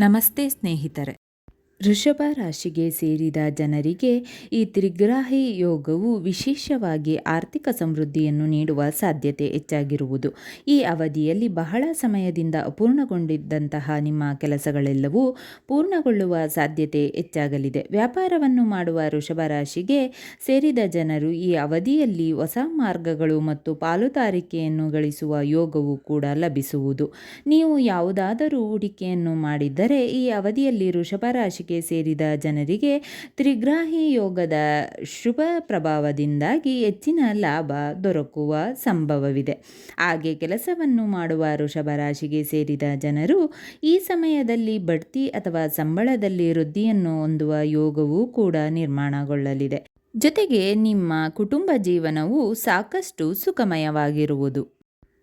ನಮಸ್ತೆ ಸ್ನೇಹಿತರೆ. ವೃಷಭ ರಾಶಿಗೆ ಸೇರಿದ ಜನರಿಗೆ ಈ ತ್ರಿಗ್ರಾಹಿ ಯೋಗವು ವಿಶೇಷವಾಗಿ ಆರ್ಥಿಕ ಸಮೃದ್ಧಿಯನ್ನು ನೀಡುವ ಸಾಧ್ಯತೆ ಹೆಚ್ಚಾಗಿರುವುದು. ಈ ಅವಧಿಯಲ್ಲಿ ಬಹಳ ಸಮಯದಿಂದ ಅಪೂರ್ಣಗೊಂಡಿದ್ದಂತಹ ನಿಮ್ಮ ಕೆಲಸಗಳೆಲ್ಲವೂ ಪೂರ್ಣಗೊಳ್ಳುವ ಸಾಧ್ಯತೆ ಹೆಚ್ಚಾಗಲಿದೆ. ವ್ಯಾಪಾರವನ್ನು ಮಾಡುವ ವೃಷಭ ರಾಶಿಗೆ ಸೇರಿದ ಜನರು ಈ ಅವಧಿಯಲ್ಲಿ ಹೊಸ ಮಾರ್ಗಗಳು ಮತ್ತು ಪಾಲುದಾರಿಕೆಯನ್ನು ಗಳಿಸುವ ಯೋಗವು ಕೂಡ ಲಭಿಸುವುದು. ನೀವು ಯಾವುದಾದರೂ ಹೂಡಿಕೆಯನ್ನು ಮಾಡಿದ್ದರೆ ಈ ಅವಧಿಯಲ್ಲಿ ವೃಷಭ ರಾಶಿಗೆ ಸೇರಿದ ಜನರಿಗೆ ತ್ರಿಗ್ರಾಹಿ ಯೋಗದ ಶುಭ ಪ್ರಭಾವದಿಂದಾಗಿ ಹೆಚ್ಚಿನ ಲಾಭ ದೊರಕುವ ಸಂಭವವಿದೆ. ಹಾಗೆ ಕೆಲಸವನ್ನು ಮಾಡುವ ವೃಷಭ ರಾಶಿಗೆ ಸೇರಿದ ಜನರು ಈ ಸಮಯದಲ್ಲಿ ಬಡ್ತಿ ಅಥವಾ ಸಂಬಳದಲ್ಲಿ ವೃದ್ಧಿಯನ್ನು ಹೊಂದುವ ಯೋಗವೂ ಕೂಡ ನಿರ್ಮಾಣಗೊಳ್ಳಲಿದೆ. ಜೊತೆಗೆ ನಿಮ್ಮ ಕುಟುಂಬ ಜೀವನವು ಸಾಕಷ್ಟು ಸುಖಮಯವಾಗಿರುವುದು.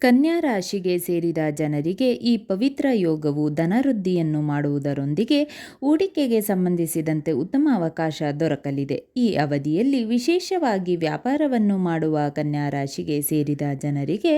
ಕನ್ಯಾ ರಾಶಿಗೆ ಸೇರಿದ ಜನರಿಗೆ ಈ ಪವಿತ್ರ ಯೋಗವು ಧನವೃದ್ಧಿಯನ್ನು ಮಾಡುವುದರೊಂದಿಗೆ ಹೂಡಿಕೆಗೆ ಸಂಬಂಧಿಸಿದಂತೆ ಉತ್ತಮ ಅವಕಾಶ ದೊರಕಲಿದೆ. ಈ ಅವಧಿಯಲ್ಲಿ ವಿಶೇಷವಾಗಿ ವ್ಯಾಪಾರವನ್ನು ಮಾಡುವ ಕನ್ಯಾ ರಾಶಿಗೆ ಸೇರಿದ ಜನರಿಗೆ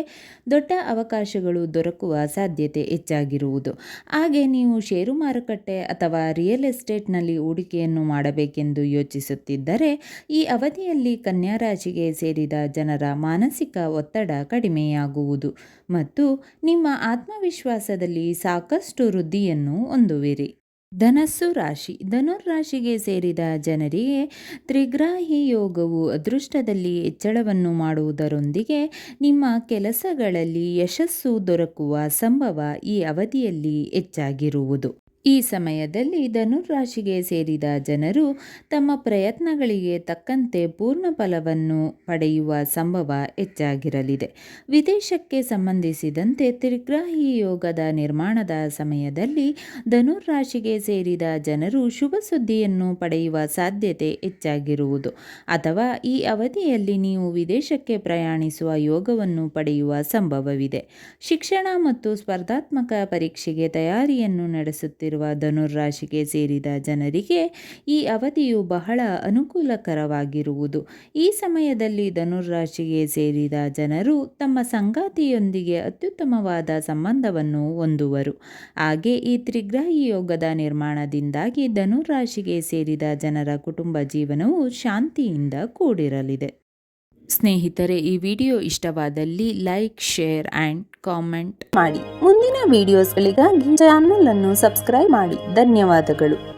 ದೊಡ್ಡ ಅವಕಾಶಗಳು ದೊರಕುವ ಸಾಧ್ಯತೆ ಹೆಚ್ಚಾಗಿರುವುದು. ಹಾಗೆ ನೀವು ಷೇರು ಮಾರುಕಟ್ಟೆ ಅಥವಾ ರಿಯಲ್ ಎಸ್ಟೇಟ್ನಲ್ಲಿ ಹೂಡಿಕೆಯನ್ನು ಮಾಡಬೇಕೆಂದು ಯೋಚಿಸುತ್ತಿದ್ದರೆ ಈ ಅವಧಿಯಲ್ಲಿ ಕನ್ಯಾ ರಾಶಿಗೆ ಸೇರಿದ ಜನರ ಮಾನಸಿಕ ಒತ್ತಡ ಕಡಿಮೆಯಾಗುವುದು ಮತ್ತು ನಿಮ್ಮ ಆತ್ಮವಿಶ್ವಾಸದಲ್ಲಿ ಸಾಕಷ್ಟು ವೃದ್ಧಿಯನ್ನು ಹೊಂದುವಿರಿ. ಧನಸ್ಸು ರಾಶಿ. ಧನುರಾಶಿಗೆ ಸೇರಿದ ಜನರಿಗೆ ತ್ರಿಗ್ರಾಹಿ ಯೋಗವು ಅದೃಷ್ಟದಲ್ಲಿ ಹೆಚ್ಚಳವನ್ನು ಮಾಡುವುದರೊಂದಿಗೆ ನಿಮ್ಮ ಕೆಲಸಗಳಲ್ಲಿ ಯಶಸ್ಸು ದೊರಕುವ ಸಂಭವ ಈ ಅವಧಿಯಲ್ಲಿ ಹೆಚ್ಚಾಗಿರುವುದು. ಈ ಸಮಯದಲ್ಲಿ ಧನುರಾಶಿಗೆ ಸೇರಿದ ಜನರು ತಮ್ಮ ಪ್ರಯತ್ನಗಳಿಗೆ ತಕ್ಕಂತೆ ಪೂರ್ಣ ಫಲವನ್ನು ಪಡೆಯುವ ಸಂಭವ ಹೆಚ್ಚಾಗಿರಲಿದೆ. ವಿದೇಶಕ್ಕೆ ಸಂಬಂಧಿಸಿದಂತೆ ತ್ರಿಗ್ರಾಹಿ ಯೋಗದ ನಿರ್ಮಾಣದ ಸಮಯದಲ್ಲಿ ಧನುರಾಶಿಗೆ ಸೇರಿದ ಜನರು ಶುಭ ಸುದ್ದಿಯನ್ನು ಪಡೆಯುವ ಸಾಧ್ಯತೆ ಹೆಚ್ಚಾಗಿರುವುದು ಅಥವಾ ಈ ಅವಧಿಯಲ್ಲಿ ನೀವು ವಿದೇಶಕ್ಕೆ ಪ್ರಯಾಣಿಸುವ ಯೋಗವನ್ನು ಪಡೆಯುವ ಸಂಭವವಿದೆ. ಶಿಕ್ಷಣ ಮತ್ತು ಸ್ಪರ್ಧಾತ್ಮಕ ಪರೀಕ್ಷೆಗೆ ತಯಾರಿಯನ್ನು ನಡೆಸುತ್ತಿರುವ ಧನುರಾಶಿಗೆ ಸೇರಿದ ಜನರಿಗೆ ಈ ಅವಧಿಯು ಬಹಳ ಅನುಕೂಲಕರವಾಗಿರುವುದು. ಈ ಸಮಯದಲ್ಲಿ ಧನುರಾಶಿಗೆ ಸೇರಿದ ಜನರು ತಮ್ಮ ಸಂಗಾತಿಯೊಂದಿಗೆ ಅತ್ಯುತ್ತಮವಾದ ಸಂಬಂಧವನ್ನು ಹೊಂದುವರು. ಹಾಗೆ ಈ ತ್ರಿಗ್ರಾಹಿ ಯೋಗದ ನಿರ್ಮಾಣದಿಂದಾಗಿ ಧನುರಾಶಿಗೆ ಸೇರಿದ ಜನರ ಕುಟುಂಬ ಜೀವನವು ಶಾಂತಿಯಿಂದ ಕೂಡಿರಲಿದೆ. ಸ್ನೇಹಿತರೆ, ಈ ವಿಡಿಯೋ ಇಷ್ಟವಾದಲ್ಲಿ ಲೈಕ್, ಶೇರ್ ಆ್ಯಂಡ್ ಕಾಮೆಂಟ್ ಮಾಡಿ. ಮುಂದಿನ ವಿಡಿಯೋಸ್ಗಳಿಗಾಗಿ ಚಾನಲ್ ಅನ್ನು ಸಬ್ಸ್ಕ್ರೈಬ್ ಮಾಡಿ. ಧನ್ಯವಾದಗಳು.